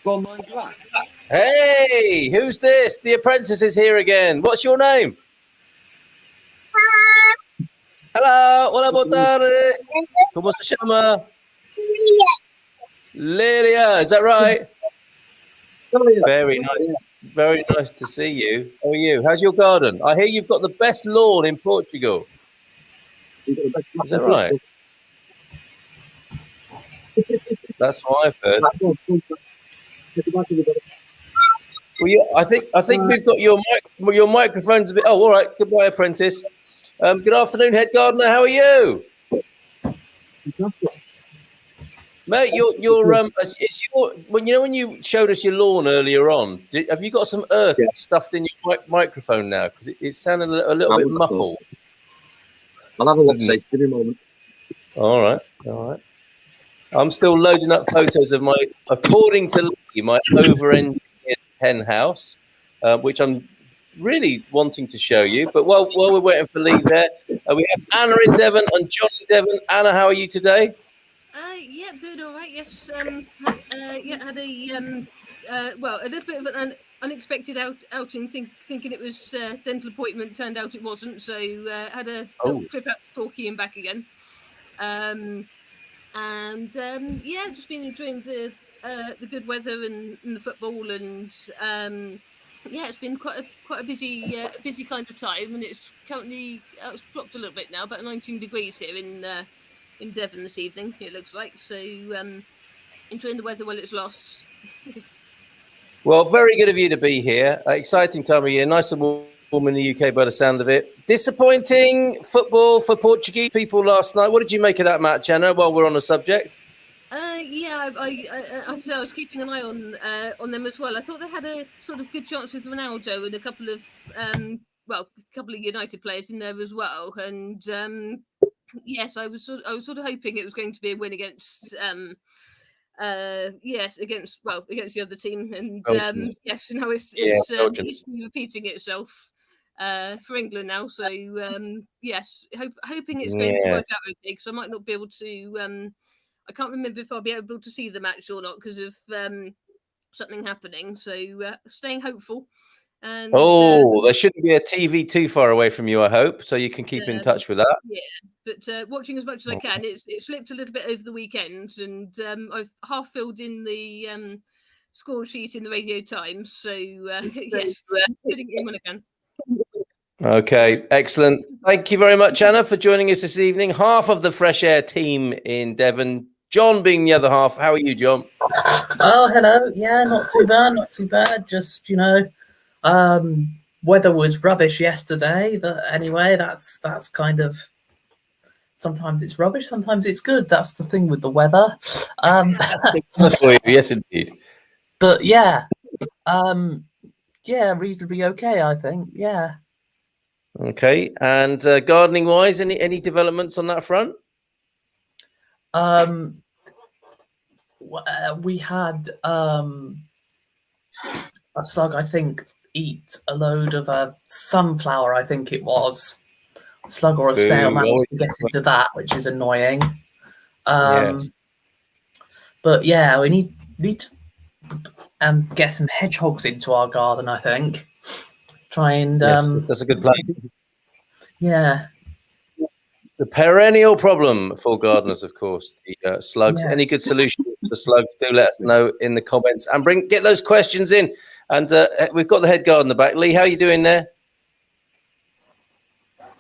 for my grass. Hey, who's this? The apprentice is here again. What's your name? Hello, hola, boa tarde. ¿Cómo se llama? Lilia, is that right? Very nice. Very nice to see you. How are you? How's your garden? I hear you've got the best lawn in Portugal. Is that right? That's what I've heard. Well, yeah, I think we've got your microphone's a bit. Oh, all right. Goodbye, apprentice. Good afternoon, head gardener. How are you, mate? When you showed us your lawn earlier on, have you got some earth stuffed in your microphone now? Because it sounded a little bit muffled. I'll have a look. See, give me a moment. All right. I'm still loading up photos of according to Lee, my over-engineered hen house, which I'm really wanting to show you. But while we're waiting for Lee there, we have Anna in Devon and John in Devon. Anna, how are you today? Yeah, doing all right. Yes, had a little bit of an unexpected outing. Thinking it was dental appointment, turned out it wasn't. So had a little trip out to Torquay and back again. Just been enjoying the good weather and the football, and it's been quite a busy kind of time, and it's currently it's dropped a little bit now, about 19 degrees here in Devon this evening. It looks like so. Enjoying the weather while it lasts. Well, very good of you to be here. Exciting time of year. Nice and warm in the UK by the sound of it. Disappointing football for Portuguese people last night. What did you make of that match, Anna, while we're on the subject? I was keeping an eye on them as well. I thought they had a sort of good chance with Ronaldo and a couple of United players in there as well. And I was sort of hoping it was going to be a win against against the other team. And now it's repeating itself for England now. So hoping it's going to work out okay, because I might not be able to. I can't remember if I'll be able to see the match or not because of something happening. So staying hopeful. And there shouldn't be a TV too far away from you, I hope, so you can keep in touch with that. Yeah, but watching as much as I can. It slipped a little bit over the weekend, and I've half filled in the score sheet in the Radio Times. So putting it in when I can. Okay, excellent. Thank you very much, Anna, for joining us this evening. Half of the Fresh Air team in Devon. John being the other half. How are you, John? Oh, hello. Yeah, not too bad. Just, weather was rubbish yesterday, but anyway, that's kind of, sometimes it's rubbish, sometimes it's good. That's the thing with the weather. Yes, indeed. But reasonably okay, I think. Yeah. Okay, and gardening wise, any developments on that front? We had a slug, I think, eat a load of sunflower. I think it was a slug or a snail managed to get into that, which is annoying. Yes. But yeah, we need to get some hedgehogs into our garden. I think. Try and that's a good plan. Yeah. The perennial problem for gardeners, of course, the slugs. Yeah. Any good solution for slugs, do let us know in the comments and get those questions in. And we've got the head gardener back. Lee, how are you doing there?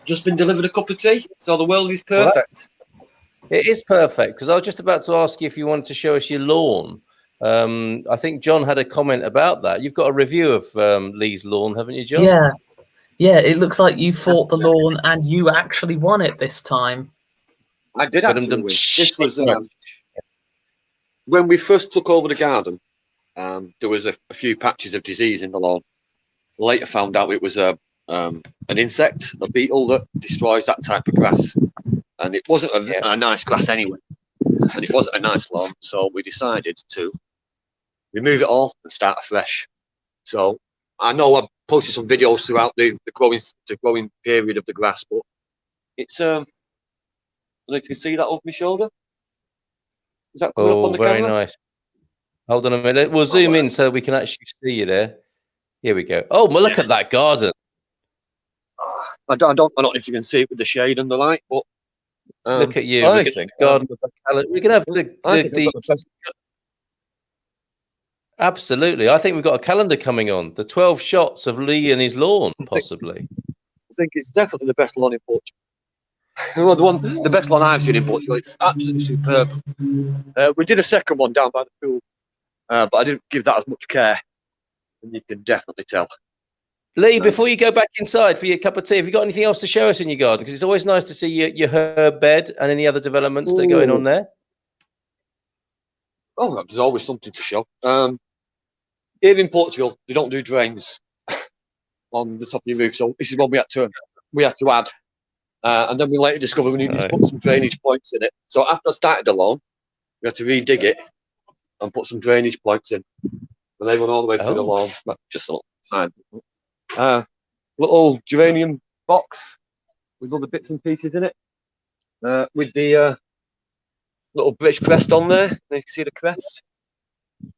Just been delivered a cup of tea, so the world is perfect. It is perfect, because I was just about to ask you if you wanted to show us your lawn. I think John had a comment about that. You've got a review of Lee's lawn, haven't you, John? Yeah, it looks like you fought the lawn and you actually won it this time. I did actually win. This was when we first took over the garden. There was a few patches of disease in the lawn. Later found out it was an insect, a beetle that destroys that type of grass. And it wasn't a nice grass anyway. And it wasn't a nice lawn. So we decided to remove it all and start afresh. So I know I've posted some videos throughout the growing period of the grass, but it's I don't know if you can see that over my shoulder. Is that coming up on the camera? Very nice. Hold on a minute. We'll zoom in so we can actually see you there. Here we go. Oh, well, look at that garden. I don't know if you can see it with the shade and the light, but look at you. I think garden. We can have the best. Absolutely. I think we've got a calendar coming on. The 12 shots of Lee and his lawn, possibly. I think it's definitely the best lawn in Portugal. Well, the best lawn I've seen in Portugal. It's absolutely superb. We did a second one down by the pool, but I didn't give that as much care, and you can definitely tell. Lee, before you go back inside for your cup of tea, have you got anything else to show us in your garden? Because it's always nice to see your herb bed and any other developments that are going on there. Oh, there's always something to show. Here in Portugal, they don't do drains on the top of your roof, so this is what we had to add. And then we later discovered we needed to put some drainage points in it. So after I started the lawn, we had to redig it and put some drainage points in. And they run all the way through the lawn. Just a little side. Little geranium box with other bits and pieces in it. With the little British crest on there. You can see the crest.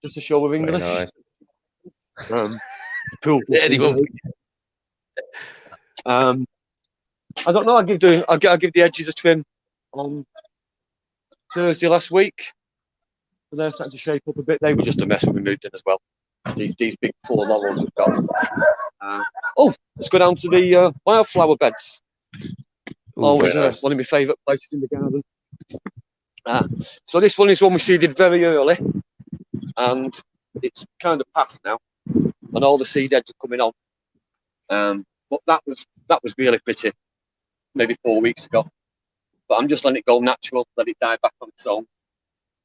Just to show we're English. Nice. Pool. I don't know. I'll give the edges a trim on Thursday last week. So they're starting to shape up a bit. They were just a mess when we moved in as well. These big full laurels we've got. Let's go down to the wildflower beds. Always nice. One of my favourite places in the garden. So this one is one we seeded very early, and it's kind of past now, and all the seed heads are coming on. But that was really pretty, maybe 4 weeks ago. But I'm just letting it go natural, let it die back on its own.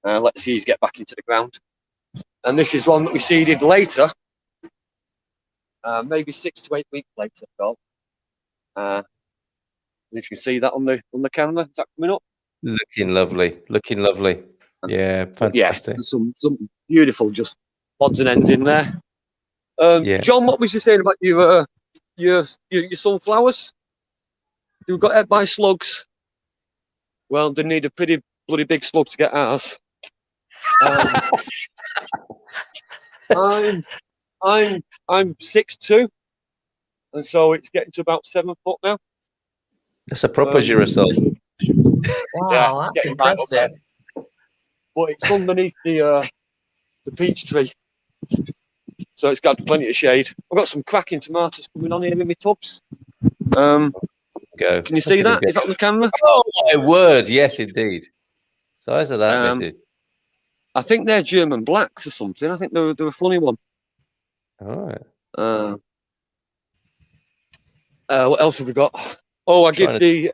Let the seeds get back into the ground. And this is one that we seeded later, maybe 6 to 8 weeks later. So, if you can see that on the camera, is that coming up? Looking lovely. Yeah, fantastic. Yeah, some beautiful just odds and ends in there. John, what was you saying about your sunflowers? You got ate by slugs. Well, they need a pretty bloody big slug to get ours. I'm 6'2", and so it's getting to about 7 foot now. That's a proper girasol. Wow, that's getting right up there. But it's underneath the peach tree, so it's got plenty of shade. I've got some cracking tomatoes coming on here in my tubs. Can you see that? Is that on the camera? Oh my word! Yes, indeed. Size of that. I think they're German blacks or something. I think they're a funny one. All right. What else have we got? Oh, I give the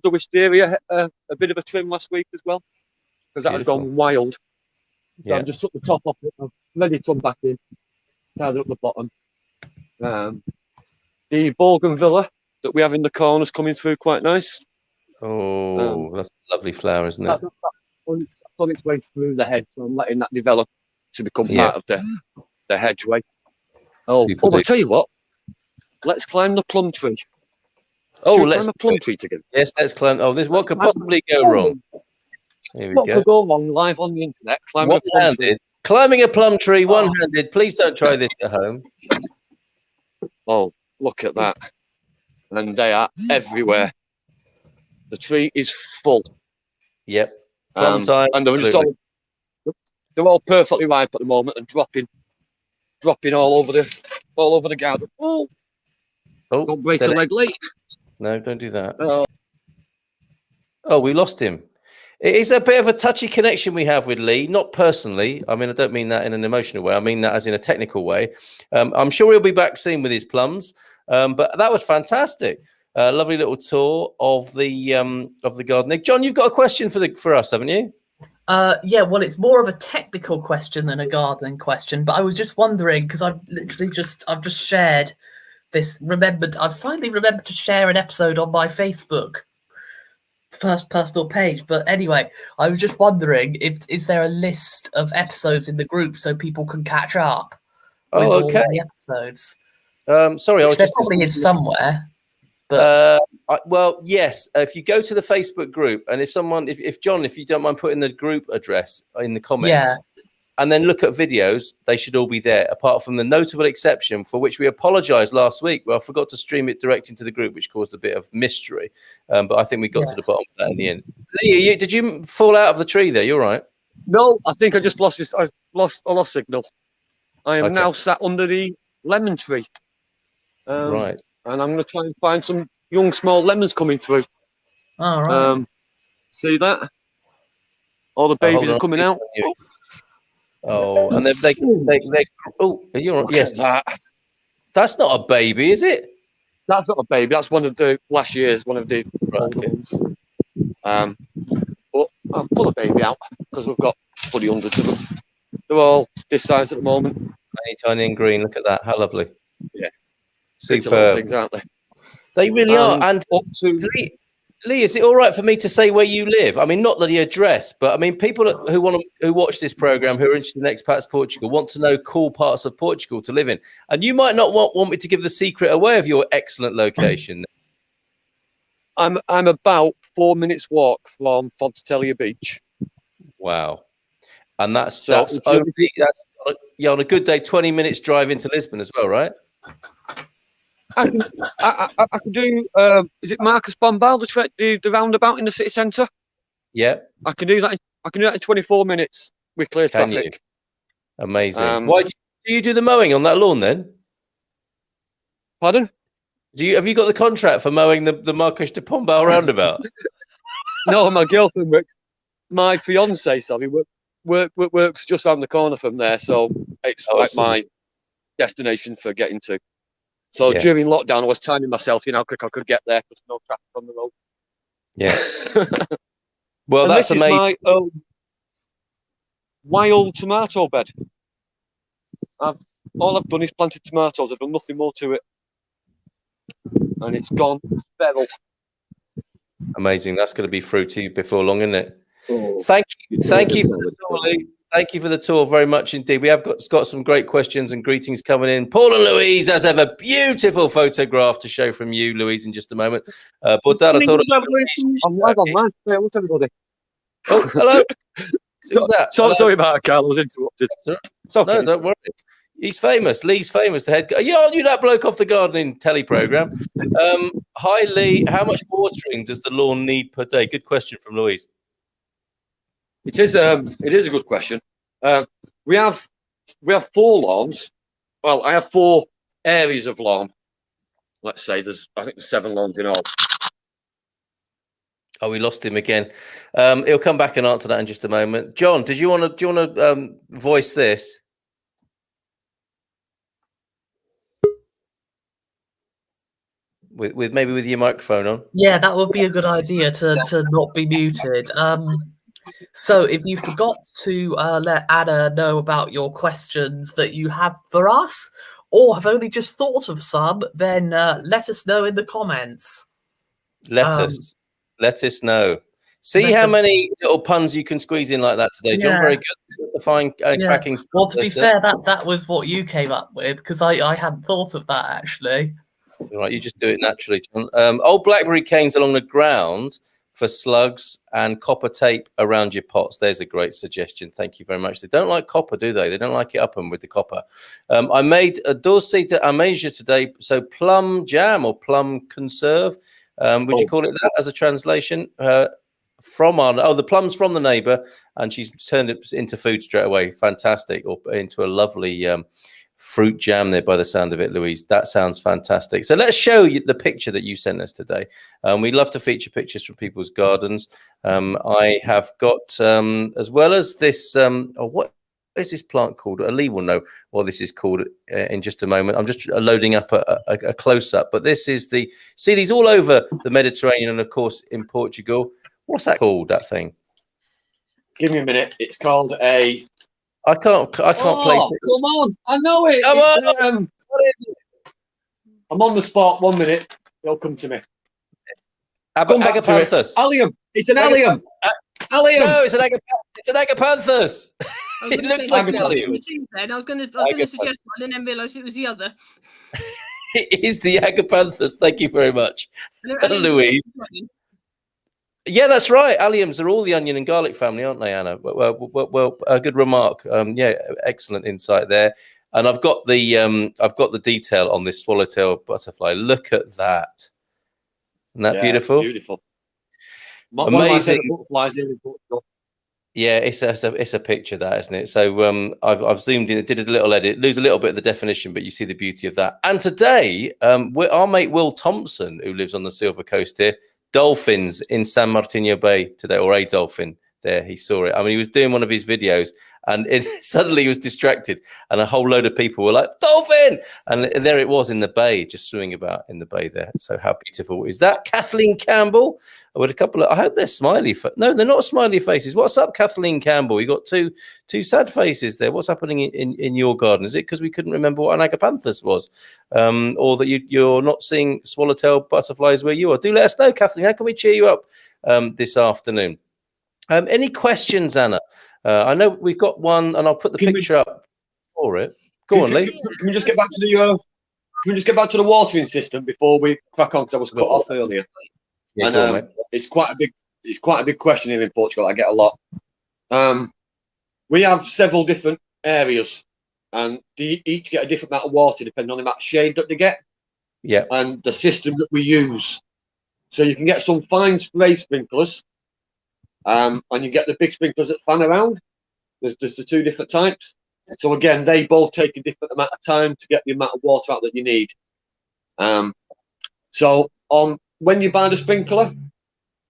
wisteria a bit of a trim last week as well, because that had gone wild. So yeah. I just took the top off it. I've let it come back in, tied up the bottom. The bougainvillea that we have in the corners coming through quite nice. Oh, that's a lovely flower, isn't it? It's on its way through the hedge, so I'm letting that develop to become part of the hedgeway. I'll tell you what. Let's climb the plum tree. Let's climb the plum tree together. Yes, let's climb. Oh, this what could possibly go wrong? Here we go. What could go wrong live on the internet? Climbing a plum tree one-handed. Please don't try this at home. Oh, look at that. And they are everywhere. The tree is full. Yep. Plum time. And they're all perfectly ripe at the moment and dropping all over the garden. Oh, don't break the leg late. No, don't do that. Oh, we lost him. It's a bit of a touchy connection we have with Lee, not personally. I mean, I don't mean that in an emotional way. I mean that as in a technical way. I'm sure he'll be back soon with his plums. But that was fantastic. Lovely little tour of the garden. John, you've got a question for us, haven't you? Yeah, well, it's more of a technical question than a gardening question. But I was just wondering, because I've just shared this. I've finally remembered to share an episode on my Facebook first personal page. But anyway, I was just wondering, is there a list of episodes in the group so people can catch up with all the episodes? Sorry, I was there probably is somewhere. But well, yes. If you go to the Facebook group, and if John, if you don't mind putting the group address in the comments, and then look at videos, they should all be there, apart from the notable exception for which we apologized last week. Well, I forgot to stream it direct into the group, which caused a bit of mystery. But I think we got to the bottom of that in the end. Lee, did you fall out of the tree there? You're right. No, I think I just lost this. I lost signal. I am now sat under the lemon tree. Right. And I'm going to try and find some young, small lemons coming through. All right. See that? All the babies are coming out. Oh, and they oh, you're right. Yes. That's not a baby, is it? That's not a baby. That's one of the last year's, one of the older ones. But I'll pull a baby out because we've got fully hundreds of them. They're all this size at the moment. Tiny, tiny and green. Look at that. How lovely. Yeah. Superb. Things, aren't they? They really are. And up to Lee, is it all right for me to say where you live? I mean, not the address, but I mean, people who watch this program, who are interested in Expats Portugal, want to know cool parts of Portugal to live in. And you might not want me to give the secret away of your excellent location. I'm about 4 minutes walk from Fontainebleau Beach. Wow. And that's on a good day, 20 minutes drive into Lisbon as well, right? I can do. Is it Marcus Bombal, the roundabout in the city centre? Yeah, I can do that. I can do that in 24 minutes with clear traffic. You? Amazing. Why do you do the mowing on that lawn then? Pardon? Have you got the contract for mowing the Marcus de Pombal roundabout? No, my girlfriend works. My fiance, works just around the corner from there, so it's my destination for getting to. So during lockdown, I was timing myself, how quick I could get there because no traffic on the road. Yeah. Well, that's this amazing. Is my wild tomato bed. All I've done is planted tomatoes. I've done nothing more to it, and it's gone feral. Amazing. That's going to be fruity before long, isn't it? Oh, thank you for the tour, Lee. Thank you for the tour very much indeed. We have got some great questions and greetings coming in. Paul and Louise, as ever, beautiful photograph to show from you, Louise, in just a moment. I'm live online. Hey, what's everybody? Oh, hello. Sorry about it, Carl. I was interrupted. Okay. No, don't worry. He's famous. Lee's famous. The head. Yeah, aren't you that bloke off the gardening telly program? Hi, Lee. How much watering does the lawn need per day? Good question from Louise. It is a good question. We have 4 lawns. Well, I have 4 areas of lawn. Let's say I think there's 7 lawns in all. Oh, we lost him again. He'll come back and answer that in just a moment. John, do you want to voice this? With maybe with your microphone on? Yeah, that would be a good idea to not be muted. So if you forgot to let Anna know about your questions that you have for us, or have only just thought of some, then let us know in the comments. Let us know. See how many little puns you can squeeze in like that today, John. Very good. The fine cracking. Well, to be fair, that was what you came up with, because I hadn't thought of that actually. Right, you just do it naturally, John. Old blackberry canes along the ground for slugs and copper tape around your pots. There's a great suggestion. Thank you very much. They don't like copper, do they? They don't like it up and with the copper. I made a dulce de ameixa today, so plum jam or plum conserve. Would you call it that as a translation? The plums from the neighbour, and she's turned it into food straight away. Fantastic, or into a lovely fruit jam there by the sound of it, Louise. That sounds fantastic. So let's show you the picture that you sent us today. We love to feature pictures from people's gardens. I have got, as well as this, what is this plant called? Lee will know what this is called in just a moment. I'm just loading up a close-up, but this is see these all over the Mediterranean and, of course, in Portugal. What's that called, that thing? Give me a minute. It's called a... I can't place it. Come on. I know it. Come on. What is it? I'm on the spot. 1 minute. It'll come to me. Agapanthus. Allium. It's an allium. Allium. No, it's an agapanthus. It looks like an allium. I was going to suggest one and then realise it was the other. It is the agapanthus. Thank you very much, Louise. Yeah, that's right. Alliums are all the onion and garlic family, aren't they, Anna? Well, a good remark. Yeah, excellent insight there. And I've got the detail on this swallowtail butterfly. Look at that. Isn't that beautiful? Beautiful. One Amazing. of my favorite butterflies here in Portugal. Yeah, it's a picture, that, isn't it? So I've zoomed in, did a little edit, lose a little bit of the definition, but you see the beauty of that. And today, our mate Will Thompson, who lives on the Silver Coast here, dolphins in San Martino Bay today, or a dolphin there. He saw it. I mean, he was doing one of his videos, and suddenly he was distracted, and a whole load of people were like, "Dolphin!" And there it was in the bay, just swimming about in the bay there. So how beautiful is that? Kathleen Campbell with a couple of, I hope they're smiley. No, they're not smiley faces. What's up, Kathleen Campbell? You got two sad faces there. What's happening in your garden? Is it because we couldn't remember what an agapanthus was, or that you're not seeing swallowtail butterflies where you are? Do let us know, Kathleen. How can we cheer you up this afternoon? Any questions, Anna? I know we've got one, and I'll put the picture up for it. Go on, Lee. Can we just get back to the watering system before we crack on? Because I was cut off earlier. Yeah, and it's quite a big question here in Portugal. I get a lot. We have several different areas, and they each get a different amount of water depending on the amount of shade that they get. Yeah. And the system that we use. So you can get some fine spray sprinklers. And you get the big sprinklers that fan around. There's the two different types. So again, they both take a different amount of time to get the amount of water out that you need. So when you buy the sprinkler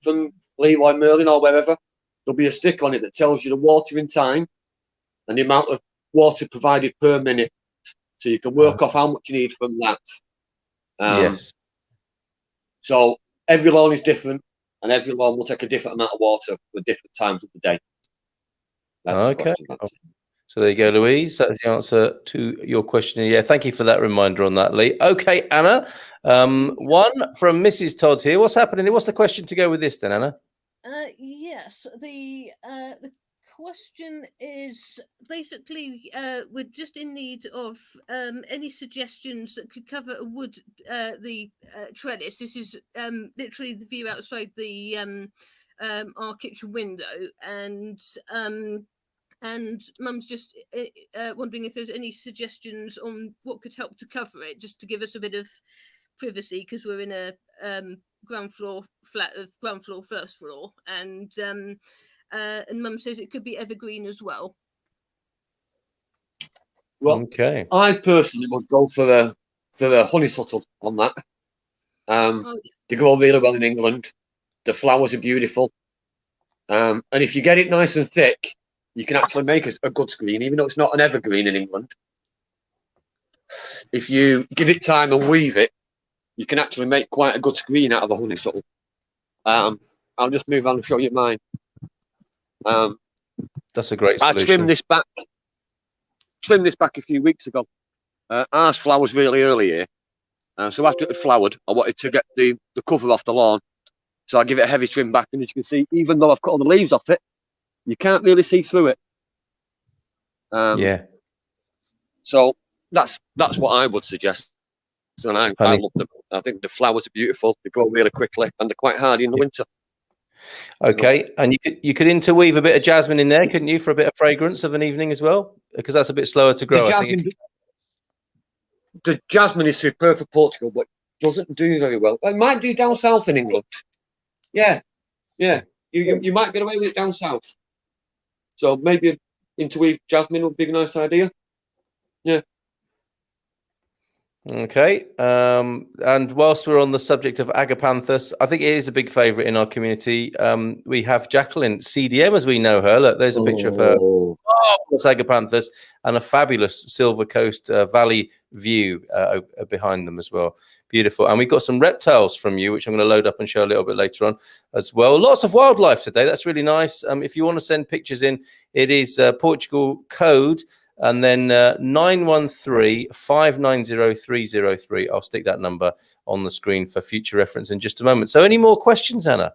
from Leroy Merlin or wherever, there'll be a stick on it that tells you the watering time and the amount of water provided per minute. So you can work off how much you need from that. Yes. So every lawn is different. And every lawn will take a different amount of water for different times of the day. That's okay. So there you go, Louise. That's the answer to your question. Yeah, thank you for that reminder on that, Lee. Okay, Anna. One from Mrs. Todd here. What's happening? What's the question to go with this then, Anna? Yes, the question is basically we're just in need of any suggestions that could cover a wood the trellis. This is literally the view outside the our kitchen window, and Mum's just wondering if there's any suggestions on what could help to cover it, just to give us a bit of privacy, because we're in a ground floor flat of ground floor first floor, and Mum says it could be evergreen as well. Well, okay. I personally would go for the honeysuckle on that. They grow really well in England. The flowers are beautiful, and if you get it nice and thick, you can actually make a good screen, even though it's not an evergreen in England. If you give it time and weave it, you can actually make quite a good screen out of a honeysuckle. I'll just move on and show you mine. That's a great solution. I trimmed this back a few weeks ago. Ours flowers really early here. So after it had flowered, I wanted to get the cover off the lawn. So I give it a heavy trim back, and as you can see, even though I've cut all the leaves off it, you can't really see through it. Yeah. So that's what I would suggest. And I love them. I think the flowers are beautiful. They grow really quickly, and they're quite hardy in the winter. Okay, and you could interweave a bit of jasmine in there, couldn't you, for a bit of fragrance of an evening as well? Because that's a bit slower to grow. The jasmine is superb for Portugal, but doesn't do very well. It might do down south in England. Yeah. You might get away with it down south. So maybe interweave jasmine would be a nice idea. Yeah. Okay. And whilst we're on the subject of agapanthus, I think it is a big favourite in our community. We have Jacqueline CDM, as we know her. Look, there's a picture of her. Marvelous agapanthus and a fabulous Silver Coast Valley view behind them as well. Beautiful. And we've got some reptiles from you, which I'm going to load up and show a little bit later on as well. Lots of wildlife today. That's really nice. If you want to send pictures in, it is Portugal code and then 913-590-303. I'll stick that number on the screen for future reference in just a moment. So any more questions, Anna?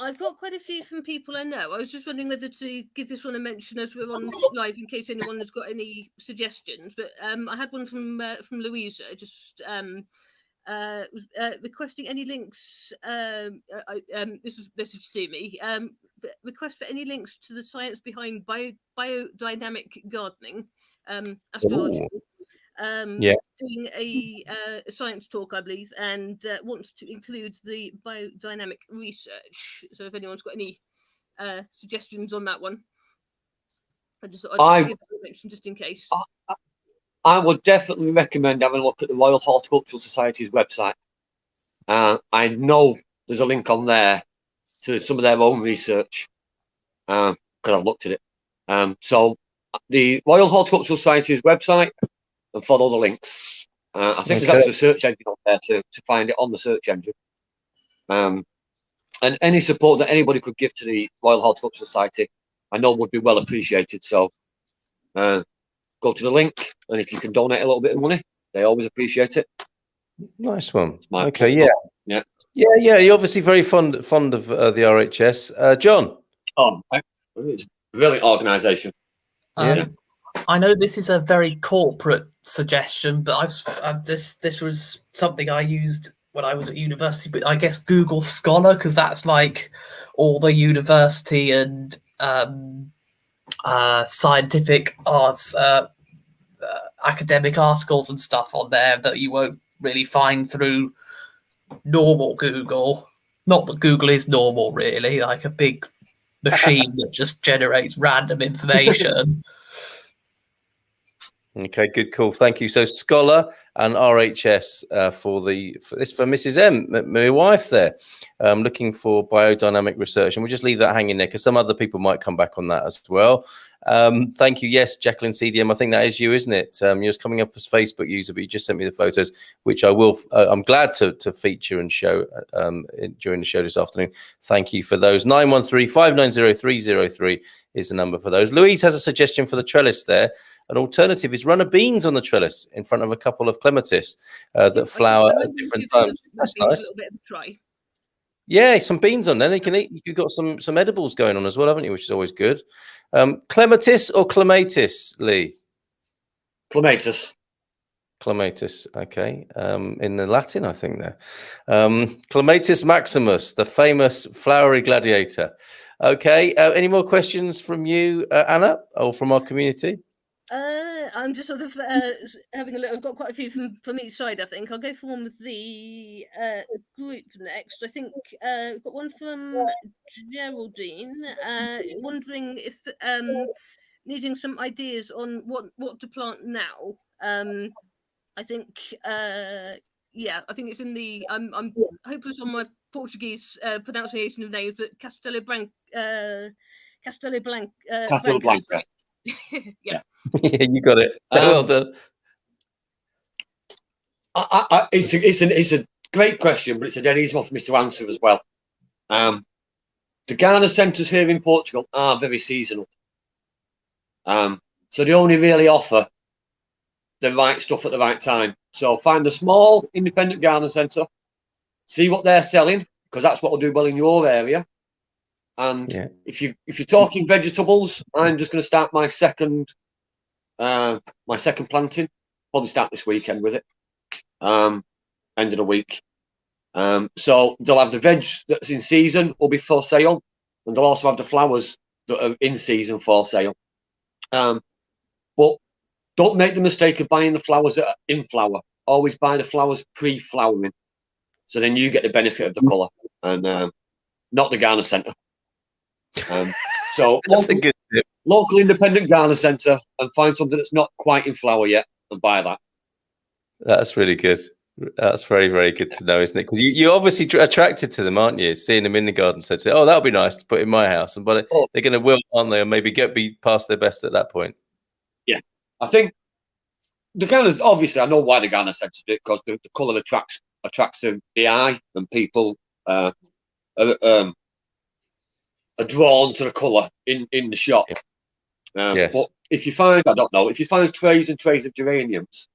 I've got quite a few from people I know. I was just wondering whether to give this one a mention as we're on live in case anyone has got any suggestions. But I had one from Louisa, just requesting any links. This was messaged to me. Request for any links to the science behind biodynamic gardening, astrological. Doing a science talk, I believe, and wants to include the biodynamic research. So if anyone's got any suggestions on that one, I just thought I'd give it a mention just in case. I would definitely recommend having a look at the Royal Horticultural Society's website. I know there's a link on there to some of their own research, because I've looked at it. So the Royal Horticultural Society's website, and follow the links. I think there's actually a search engine on there to find it on the search engine. And any support that anybody could give to the Royal Horticultural Society, I know would be well appreciated. So go to the link, and if you can donate a little bit of money, they always appreciate it. Nice one. Okay, yeah. You're obviously very fond of the RHS. John? It's a brilliant organisation. I know this is a very corporate suggestion, but this was something I used when I was at university. But I guess Google Scholar, because that's like all the university and scientific arts, academic articles and stuff on there that you won't really find through normal Google. Not that Google is normal, really, like a big machine that just generates random information. Okay, good call. Thank you. So Scholar and RHS for Mrs. M, my wife there, looking for biodynamic research. And we'll just leave that hanging there because some other people might come back on that as well. Thank you. Yes, Jacqueline CDM, I think that is you, isn't it? You're just coming up as Facebook user, but you just sent me the photos, which I will, I'm glad to feature and show during the show this afternoon. Thank you for those. 913-590-303 is the number for those. Louise has a suggestion for the trellis there. An alternative is runner beans on the trellis in front of a couple of clematis that flower at different times. That's nice. A little bit of a try. Yeah, some beans on there. You can eat. You've got some edibles going on as well, haven't you? Which is always good. Clematis or clematis, Lee? Clematis. Clematis. Okay. In the Latin, I think there. Clematis maximus, the famous flowery gladiator. Okay. Any more questions from you, Anna, or from our community? I'm just sort of having a look. I've got quite a few from each side, I think. I'll go for one with the group next. I think I've got one from Geraldine, wondering if needing some ideas on what to plant now. I think I think it's in the I'm hopeless on my Portuguese pronunciation of names, but Castelo Branco. Yeah, you got it. Well done. It's a great question, but it's a dead easy one for me to answer as well. The garden centres here in Portugal are very seasonal, so they only really offer the right stuff at the right time. So find a small independent garden centre, see what they're selling, because that's what will do well in your area. And if you're talking vegetables, I'm just going to start my second planting. Probably start this weekend with it. End of the week. So they'll have the veg that's in season will be for sale, and they'll also have the flowers that are in season for sale. But don't make the mistake of buying the flowers that are in flower. Always buy the flowers pre-flowering, so then you get the benefit of the colour, and not the garden centre. So that's a good tip. Local independent garden centre, and find something that's not quite in flower yet, and buy that. That's really good. That's very, very good to know, isn't it? Because you're obviously attracted to them, aren't you? Seeing them in the garden centre, oh, that'll be nice to put in my house, but they're going to wilt, aren't they? Or maybe be past their best at that point. Yeah, I think the gardens. Obviously, I know why the garden centres do it, because the colour attracts the eye, and people are drawn to the colour in the shop. But if you find trays and trays of geraniums,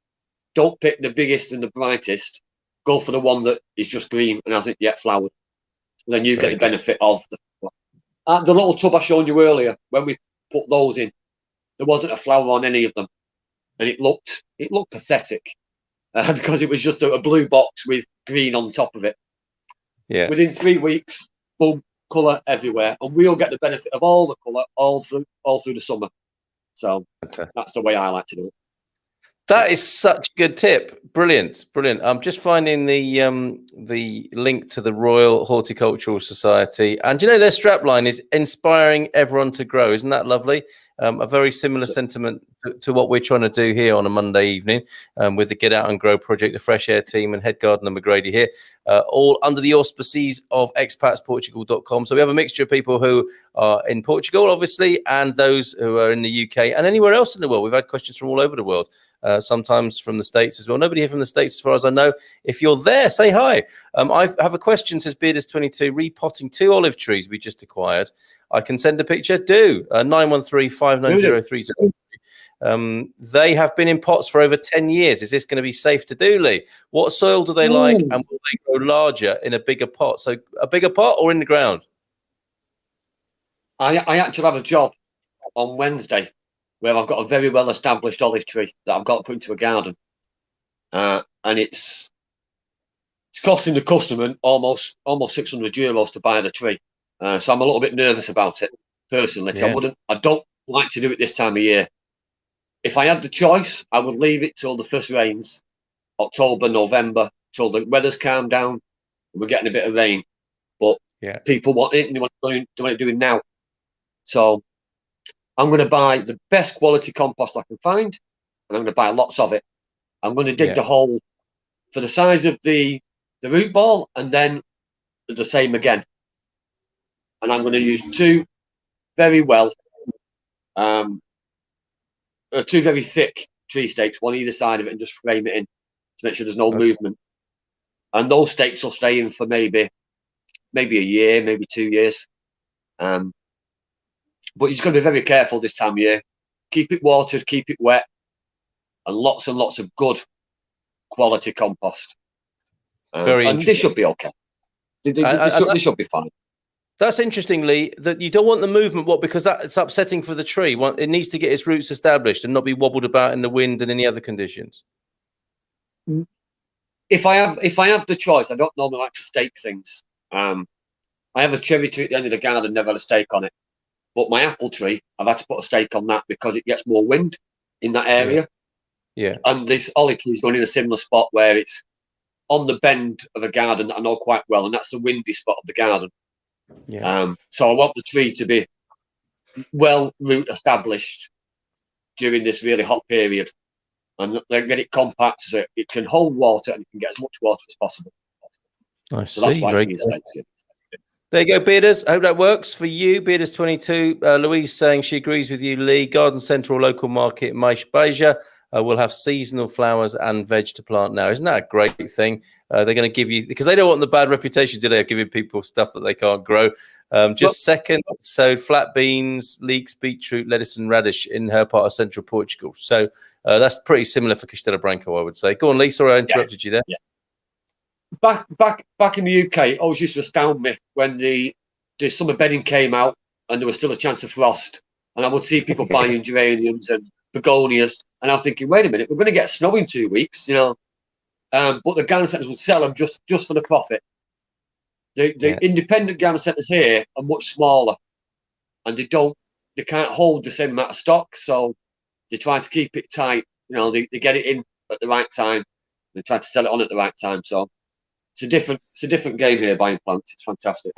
don't pick the biggest and the brightest. Go for the one that is just green and hasn't yet flowered. And then you get the benefit of the little tub I showed you earlier. When we put those in, there wasn't a flower on any of them, and it looked pathetic. because it was just a blue box with green on top of it. Yeah. Within 3 weeks, boom, colour everywhere, and we'll get the benefit of all the colour all through the summer. So that's the way I like to do it. That is such a good tip. Brilliant, brilliant. I'm just finding the link to the Royal Horticultural Society, and you know their strapline is inspiring everyone to grow. Isn't that lovely? A very similar sentiment to what we're trying to do here on a Monday evening with the Get Out and Grow project, the Fresh Air team, and Head Gardener McGrady here, all under the auspices of expatsportugal.com. So we have a mixture of people who are in Portugal, obviously, and those who are in the UK and anywhere else in the world. We've had questions from all over the world. Sometimes from the States as well. Nobody here from the States, as far as I know. If you're there, say hi. I have a question, says Bearders22, repotting 2 olive trees we just acquired. I can send a picture. Do 913-590-303. They have been in pots for over 10 years. Is this going to be safe to do, Lee? What soil do they like, and will they grow larger in a bigger pot? So a bigger pot or in the ground? I actually have a job on Wednesday where I've got a very well-established olive tree that I've got to put into a garden. And it's costing the customer almost €600 to buy the tree. So I'm a little bit nervous about it, personally. Yeah. I don't like to do it this time of year. If I had the choice, I would leave it till the first rains, October, November, till the weather's calmed down and we're getting a bit of rain. But people want it and they want it doing now. So I'm going to buy the best quality compost I can find, and I'm going to buy lots of it. I'm going to dig the hole for the size of the root ball, and then the same again. And I'm going to use two very thick tree stakes, one either side of it, and just frame it in to make sure there's no movement. And those stakes will stay in for maybe a year, maybe 2 years. But you've got to be very careful this time of year. Keep it watered, keep it wet, and lots of good quality compost. And this should be okay. This should be fine. That's interesting, Lee, that you don't want the movement, because it's upsetting for the tree. It needs to get its roots established and not be wobbled about in the wind and any other conditions. If I have the choice, I don't normally like to stake things. I have a cherry tree at the end of the garden, never had a stake on it. But my apple tree, I've had to put a stake on that because it gets more wind in that area. Yeah. And this olive tree is going in a similar spot where it's on the bend of a garden that I know quite well, and that's the windy spot of the garden. Yeah. So I want the tree to be well root established during this really hot period, and then get it compact so it can hold water and it can get as much water as possible. I see. That's why there you go, Bearders. I hope that works for you. Bearders22. Louise saying she agrees with you, Lee. Garden Central Local Market, Mais Beja, will have seasonal flowers and veg to plant now. Isn't that a great thing? They're going to give you, because they don't want the bad reputation, do they, of giving people stuff that they can't grow. Second, so flat beans, leeks, beetroot, lettuce and radish in her part of central Portugal. So that's pretty similar for Castelo Branco, I would say. Go on, Lee. Sorry I interrupted you there. Yeah. Back in the UK, it always used to astound me when the summer bedding came out and there was still a chance of frost, and I would see people buying geraniums and begonias, and I'm thinking, wait a minute, we're going to get snow in 2 weeks, but the garden centres would sell them just for the profit. The independent garden centres here are much smaller, and they can't hold the same amount of stock, so they try to keep it tight. They get it in at the right time. They try to sell it on at the right time, so. It's a different game here, buying plants. It's fantastic.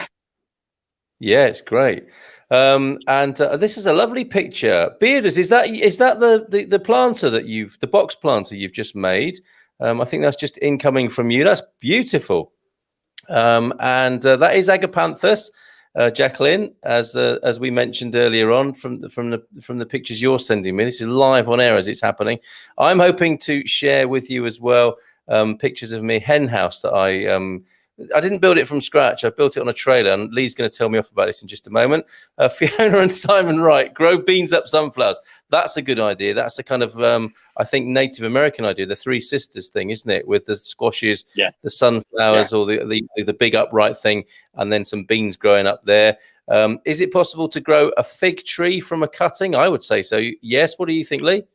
Yeah, it's great. And this is a lovely picture. Bearders, is that the planter that the box planter you've just made? I think that's just incoming from you. That's beautiful. And that is Agapanthus, Jacqueline, as we mentioned earlier on from the pictures you're sending me. This is live on air as it's happening. I'm hoping to share with you as well pictures of my hen house that I didn't build it from scratch. I built it on a trailer, and Lee's going to tell me off about this in just a moment. Fiona and Simon Wright, grow beans up sunflowers. That's a good idea. That's a kind of, I think, Native American idea, the Three Sisters thing, isn't it? With the squashes, the sunflowers, or the big upright thing, and then some beans growing up there. Is it possible to grow a fig tree from a cutting? I would say so. Yes. What do you think, Lee?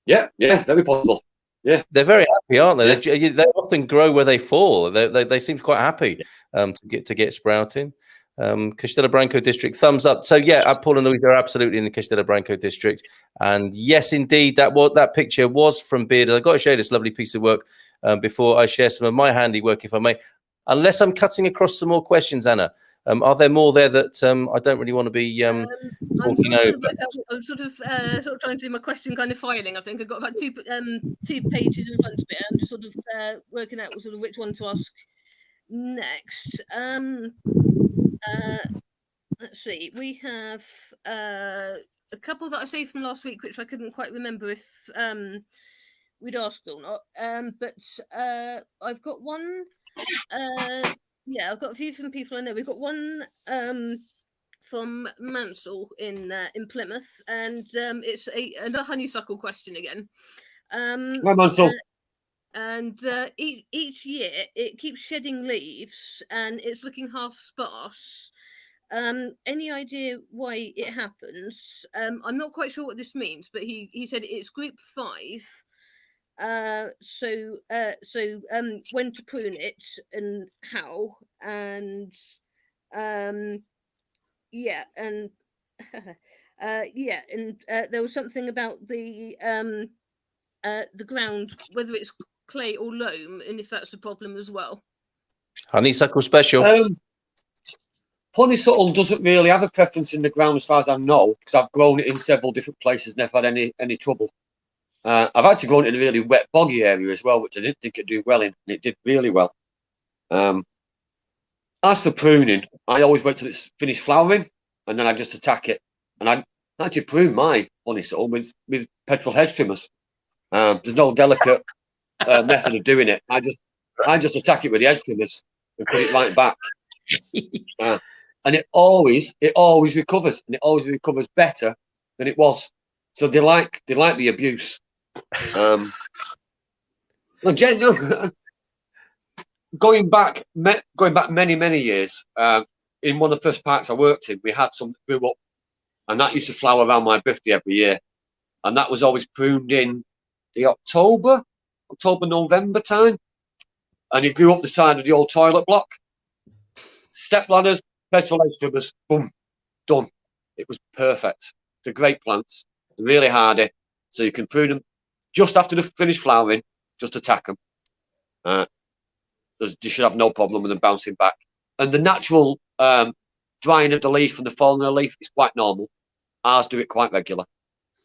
Yeah, very possible. Yeah. They're very happy, aren't they? Yeah. They often grow where they fall. They seem quite happy to get sprouting. Castelo Branco district, thumbs up. So yeah, Paul and Louise are absolutely in the Castelo Branco district, and yes, indeed, that picture was from Bearded. I've got to show you this lovely piece of work before I share some of my handiwork, if I may. Unless I'm cutting across some more questions, Anna. Are there more there that I don't really want to be talking over? I'm sort of trying to do my question kind of filing. I think I've got about two pages in front of me. I'm just sort of working out sort of which one to ask next. Let's see. We have a couple that I saved from last week, which I couldn't quite remember if we'd asked or not. But I've got one. I've got a few from people I know. We've got one from Mansell in Plymouth, and it's another honeysuckle question again. Hi, Mansell. And each year it keeps shedding leaves, and it's looking half sparse. Any idea why it happens? I'm not quite sure what this means, but he said it's group 5. So when to prune it and how, and there was something about the ground, whether it's clay or loam, and if that's a problem as well. Honeysuckle special. Honeysuckle doesn't really have a preference in the ground, as far as I know, because I've grown it in several different places, never had any trouble. I've actually grown it in a really wet, boggy area as well, which I didn't think it'd do well in, and it did really well. As for pruning, I always wait till it's finished flowering, and then I just attack it. And I actually prune my honeysuckle with petrol hedge trimmers. There's no delicate method of doing it. I just attack it with the hedge trimmers and cut it right back. And it always recovers, and it always recovers better than it was. So they like the abuse. Going back many years, in one of the first parks I worked in, we had some that grew up, and that used to flower around my birthday every year, and that was always pruned in the October, November time, and it grew up the side of the old toilet block. Step ladders, petrol hedge trimmers, boom, done. It was perfect. They're great plants, they're really hardy, so you can prune them just after they finish flowering. Just attack them. You should have no problem with them bouncing back. And the natural drying of the leaf and the falling of the leaf is quite normal. Ours do it quite regular,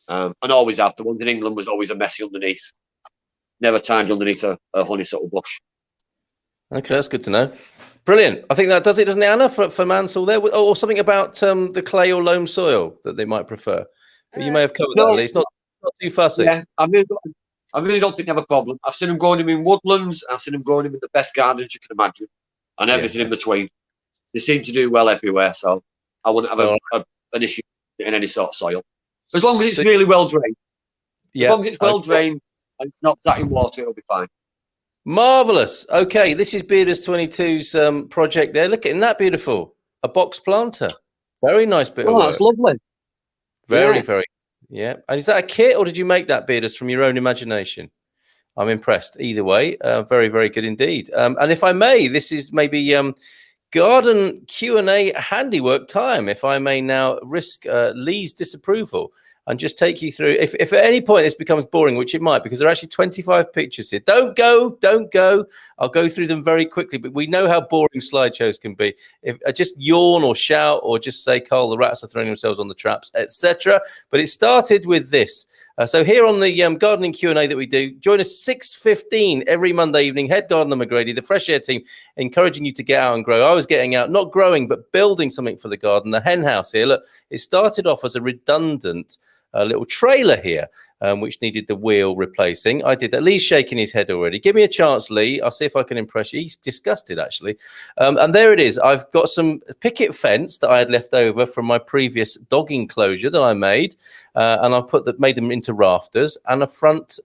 and always have. The ones in England was always a messy underneath. Never timed underneath a honeysuckle bush. Okay, that's good to know. Brilliant. I think that does it, doesn't it, Anna, for Mansell there? Or something about the clay or loam soil that they might prefer. But you may have covered that, at least. Not too fussy. Yeah, I really don't think they have a problem. I've seen them growing them in woodlands. I've seen them growing them in the best gardens you can imagine, and everything in between. They seem to do well everywhere, so I wouldn't have an issue in any sort of soil. As long as it's really well drained. As long as it's well drained and it's not sat in water, it'll be fine. Marvellous. Okay, this is Bearders 22's project there. Look, isn't that beautiful? A box planter. Very nice bit of work. That's lovely. Very. Yeah. And is that a kit, or did you make that, Bearders, from your own imagination? I'm impressed. Either way, very, very good indeed. And if I may, this is maybe garden Q&A handiwork time. If I may now risk Lee's disapproval and just take you through, if at any point this becomes boring, which it might, because there are actually 25 pictures here. Don't go. I'll go through them very quickly, but we know how boring slideshows can be. If just yawn or shout or just say, Carl, the rats are throwing themselves on the traps, etc. But it started with this. So here on the gardening Q&A that we do, join us 6:15 every Monday evening. Head Gardener McGrady, the Fresh Air team, encouraging you to get out and grow. I was getting out, not growing, but building something for the garden. The hen house here, look, it started off as a redundant little trailer here, which needed the wheel replacing. I did that. Lee's shaking his head already. Give me a chance, Lee. I'll see if I can impress you. He's disgusted, actually. And there it is. I've got some picket fence that I had left over from my previous dog enclosure that I made, and I've made them into rafters and a front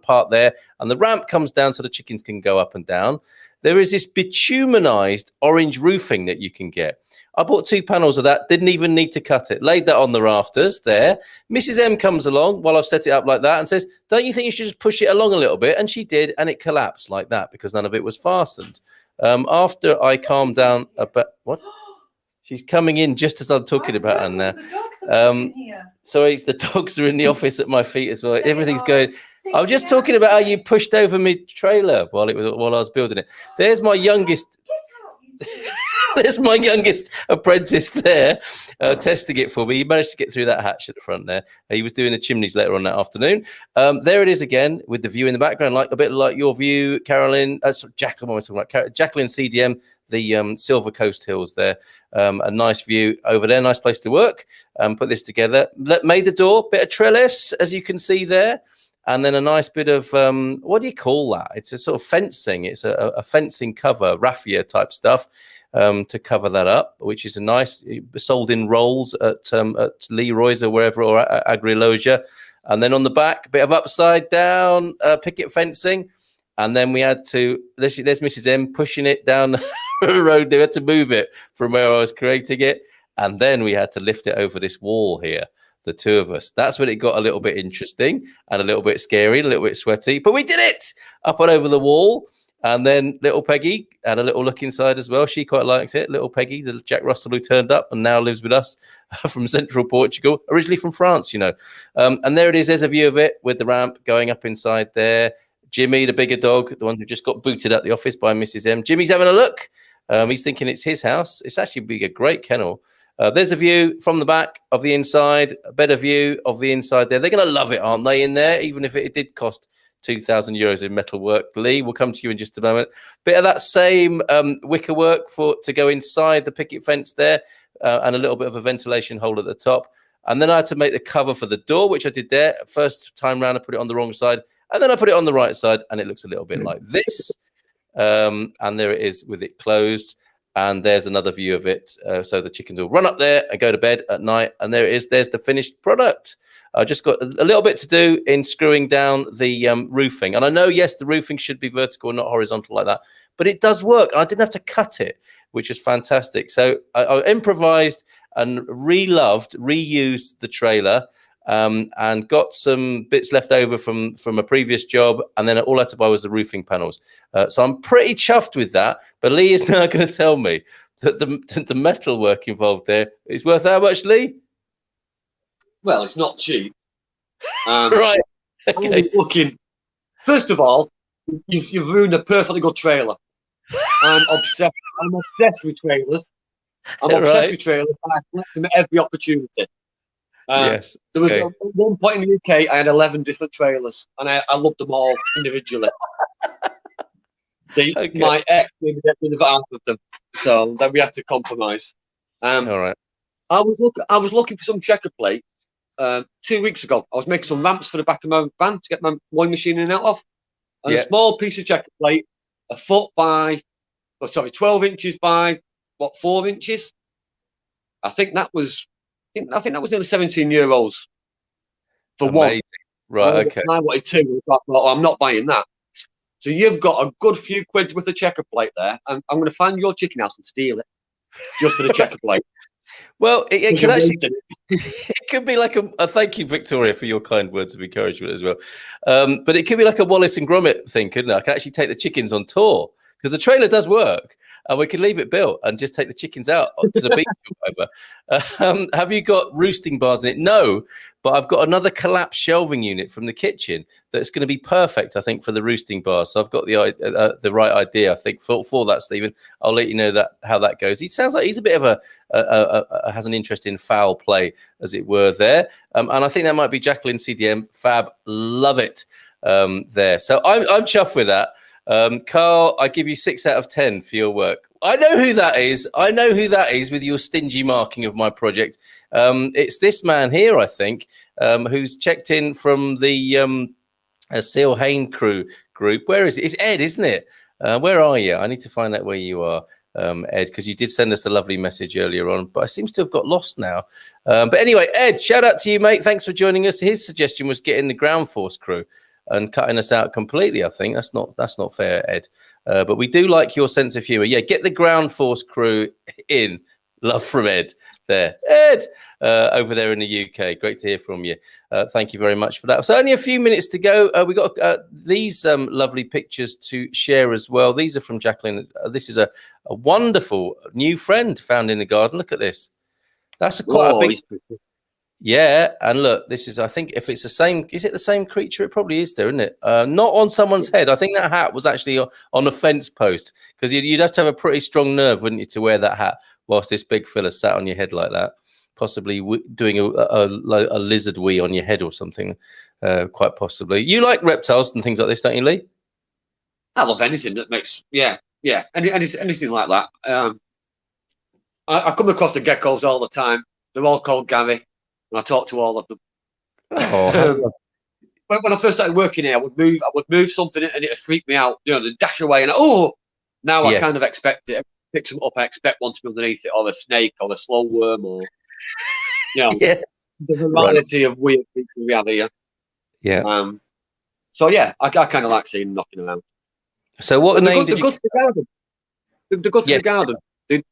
part there, and the ramp comes down so the chickens can go up and down. there is this bitumenized orange roofing that you can get. I bought 2 panels of that, didn't even need to cut it. Laid that on the rafters there. Mrs. M comes along while I've set it up like that and says, don't you think you should just push it along a little bit? And she did, and it collapsed like that because none of it was fastened. After I calmed down a bit, what? She's coming in just as I'm talking about her now. Sorry, the dogs are in the office at my feet as well. Everything's going. I'm just talking about how you pushed over my trailer while I was building it. There's my youngest. There's my youngest apprentice there testing it for me. He managed to get through that hatch at the front there. He was doing the chimneys later on that afternoon. There it is again with the view in the background, like a bit like your view, Carolyn. Jacqueline, what am I talking about? Jacqueline CDM, the Silver Coast Hills there. A nice view over there. Nice place to work. Put this together. Made the door, bit of trellis, as you can see there. And then a nice bit of, what do you call that? It's a sort of fencing. It's a fencing cover, raffia type stuff to cover that up, which is a nice, sold in rolls at Leroy's or wherever, or Agrilogia. And then on the back, a bit of upside down picket fencing. And then we had to, there's Mrs. M pushing it down the road. They had to move it from where I was creating it. And then we had to lift it over this wall here. The 2 of us. That's when it got a little bit interesting and a little bit scary, a little bit sweaty, but we did it up and over the wall. And then little Peggy had a little look inside as well. She quite likes it. Little Peggy, the Jack Russell who turned up and now lives with us from central Portugal, originally from France, you know. And there it is. There's a view of it with the ramp going up inside there. Jimmy, the bigger dog, the one who just got booted at the office by Mrs. M. Jimmy's having a look. He's thinking it's his house. It's actually being a great kennel. There's a view from the back of the inside, a better view of the inside there. They're going to love it, aren't they, in there, even if it did cost €2,000 in metal work. Lee, we'll come to you in just a moment. Bit of that same wicker work to go inside the picket fence there, and a little bit of a ventilation hole at the top. And then I had to make the cover for the door, which I did there. First time round, I put it on the wrong side, and then I put it on the right side, and it looks a little bit like this. And there it is with it closed. And there's another view of it. So the chickens will run up there and go to bed at night. And there it is. There's the finished product. I just got a little bit to do in screwing down the roofing. And I know, yes, the roofing should be vertical, not horizontal like that. But it does work. I didn't have to cut it, which is fantastic. So I improvised and reused the trailer. And got some bits left over from a previous job, and then all I had to buy was the roofing panels. So I'm pretty chuffed with that. But Lee is now going to tell me that the metal work involved there is worth how much, Lee? Well, it's not cheap. Right. Okay. Looking. First of all, you've ruined a perfectly good trailer. I'm obsessed with trailers. I'm obsessed with trailers, and I collect them at every opportunity. Yes. There was at one point in the UK, I had 11 different trailers, and I loved them all individually. My ex made me get rid of half of them, so then we had to compromise. All right. I was looking for some checker plate 2 weeks ago. I was making some ramps for the back of my van to get my mowing machine in and out of, and a small piece of checker plate, 12 inches by 4 inches. I think that was nearly €17 for one. Right, okay. I wanted 2, so I thought, I'm not buying that. So you've got a good few quid worth of checker plate there, and I'm going to find your chicken house and steal it just for the checker plate. Well, it could actually, it could be like a thank you, Victoria, for your kind words of encouragement as well. But it could be like a Wallace and Gromit thing, couldn't it? I can actually take the chickens on tour, because the trailer does work, and we can leave it built and just take the chickens out to the beach or whatever. Have you got roosting bars in it? No, but I've got another collapsed shelving unit from the kitchen that's going to be perfect, I think, for the roosting bars. So I've got the right idea, I think, for that, Stephen. I'll let you know how that goes. He sounds like he's a bit of has an interest in foul play, as it were, there. And I think that might be Jacqueline CDM. Fab, love it there. So I'm chuffed with that. Carl, I give you 6 out of 10 for your work. I know who that is. With your stingy marking of my project. It's this man here, I think, who's checked in from the Seal Hain crew group. Where is it? It's Ed, isn't it? Where are you? I need to find out where you are, Ed, because you did send us a lovely message earlier on, but I seem to have got lost now. But anyway, Ed, shout out to you, mate. Thanks for joining us. His suggestion was getting the Ground Force crew. and cutting us out completely. I think that's not fair, Ed. But we do like your sense of humour. Yeah, get the ground force crew in. Love from Ed there. Ed, over there in the UK. Great to hear from you. Thank you very much for that. So only a few minutes to go. We got these lovely pictures to share as well. These are from Jacqueline. This is a wonderful new friend found in the garden. Look at this. That's quite a big... Yeah, and look, this is, I think, if it's the same, is it the same creature? It probably is there, isn't it? Not on someone's head. I think that hat was actually on a fence post, because you'd have to have a pretty strong nerve, wouldn't you, to wear that hat whilst this big fella sat on your head like that, possibly doing a lizard wee on your head or something, quite possibly. You like reptiles and things like this, don't you, Lee? I love anything that makes, anything like that. I come across the geckos all the time. They're all called Gary, and I talk to all of them. Oh, when I first started working here, I would move something and it would freak me out. You know, they'd dash away, and now I kind of expect it. Pick them up, I expect one to be underneath it, or a snake, or a slow worm, or the variety of weird things we have here. Yeah. So yeah, I kind of like seeing them knocking around. So what name did you? They're good for the garden. They're good for the garden. They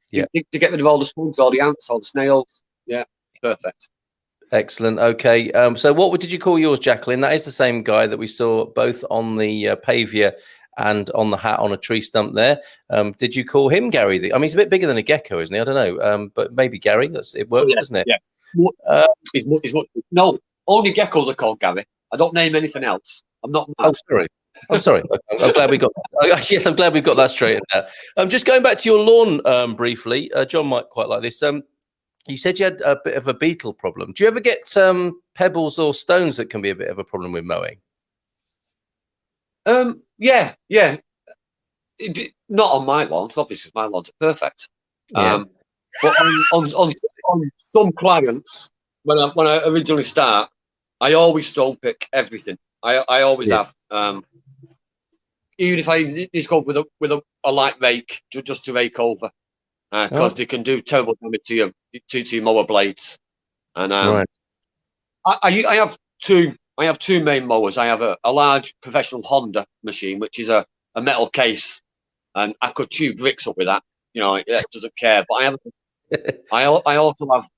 get rid of all the slugs, all the ants, all the snails. Yeah, perfect. Excellent. Okay. So what did you call yours, Jacqueline? That is the same guy that we saw both on the pavia and on the hat on a tree stump there. Did you call him Gary? I mean, he's a bit bigger than a gecko, isn't he? I don't know. But maybe Gary. It works, doesn't it? Yeah. No, only geckos are called Gary. I don't name anything else. I'm not mad. Oh, sorry. I'm sorry. I'm glad we got. Yes, I'm glad we've got that straightened out. Just going back to your lawn briefly. John might quite like this. You said you had a bit of a beetle problem. Do you ever get pebbles or stones that can be a bit of a problem with mowing? Yeah. Not on my lawns, obviously. My lawns are perfect. But on some clients, when I originally start, I always stone pick everything. I always have. Even if I need to go with a light rake just to rake over, because they can do terrible damage to your mower blades. And I have two main mowers. I have a large professional Honda machine, which is a metal case, and I could chew bricks up with that. You know, it doesn't care. But I also have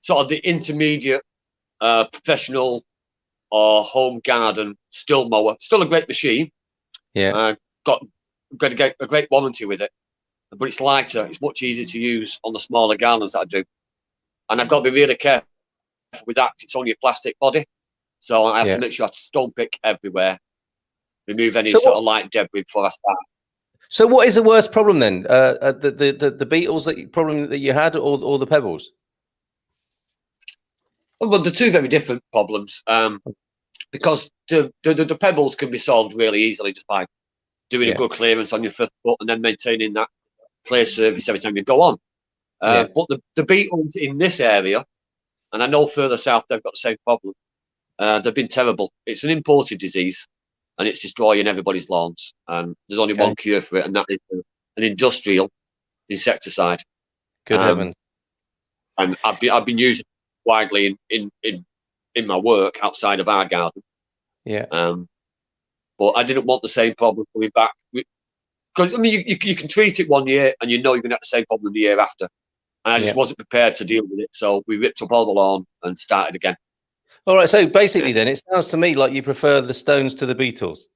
sort of the intermediate professional or home garden still mower. Still a great machine. Yeah. Got to get a great warranty with it, but it's lighter. It's much easier to use on the smaller gardens that I do, and I've got to be really careful with that. It's only a plastic body, so I have to make sure I stone pick everywhere, remove any sort of light debris before I start. So, what is the worst problem then? The beetles problem that you had, or the pebbles? Well, they're two very different problems. Because the pebbles can be solved really easily just by doing a good clearance on your first foot and then maintaining that clear surface every time you go on. But the beetles in this area, and I know further south they've got the same problem, they've been terrible. It's an imported disease, and it's destroying everybody's lawns. And there's only one cure for it, and that is an industrial insecticide. Good heavens! And I've been using it widely in my work outside of our garden. But I didn't want the same problem coming back, because I mean you can treat it one year and you know you're gonna have the same problem the year after, and I just wasn't prepared to deal with it, so we ripped up all the lawn and started again. All right, so basically then it sounds to me like you prefer the stones to the beetles.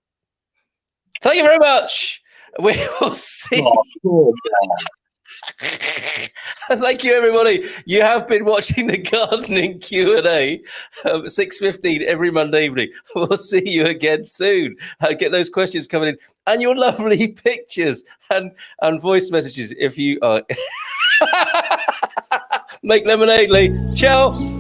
Thank you very much. We will see. Thank you, everybody. You have been watching the Gardening Q&A at 6:15 every Monday evening. We'll see you again soon. Get those questions coming in and your lovely pictures and voice messages if you are. Make lemonade, Lee. Ciao.